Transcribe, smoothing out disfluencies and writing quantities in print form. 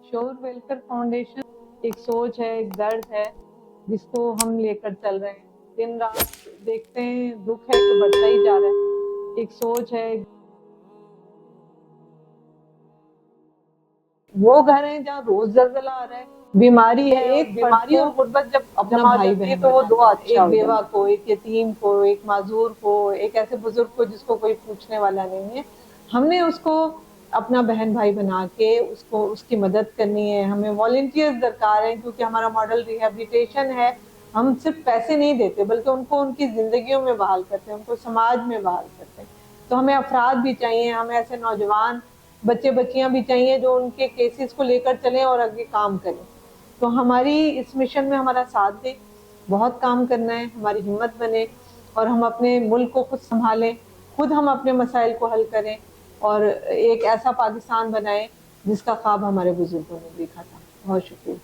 शोर welfare foundation एक सोच है, एक दर्द है जिसको हम लेकर चल रहे हैं। दिन रात देखते हैं, दुख है कि बढ़ता ही जा रहा है। एक सोच है, वो घर है जहाँ रोज जलजला आ रहा है, बीमारी है, एक बीमारी और गुर्बत जब अपना जमा भाई जाती है बहन तो वो दो बनाता है। अच्छा एक बेवा को, एक यतीम को, एक माजूर को, एक ऐसे बुजुर्ग को जिसको कोई पूछने वाला नहीं है, हमने उसको अपना बहन भाई बना के उसको उसकी मदद करनी है। हमें वॉलंटियर्स दरकार है क्योंकि हमारा मॉडल रिहेबिलिटेशन है। हम सिर्फ पैसे नहीं देते बल्कि उनको उनकी जिंदगियों में बहाल करते हैं, उनको समाज में बहाल करते हैं। तो हमें अफराद भी चाहिए, हमें ऐसे नौजवान बच्चे बच्चियां भी चाहिए जो उनके केसेस को लेकर चलें और आगे काम करें। तो हमारी इस मिशन में हमारा साथ दें, बहुत काम करना है, हमारी हिम्मत बने और हम अपने मुल्क को खुद संभालें, खुद हम अपने मसाइल को हल करें और एक ऐसा पाकिस्तान बनाएं जिसका ख्वाब हमारे बुजुर्गों ने देखा था। बहुत शुक्रिया।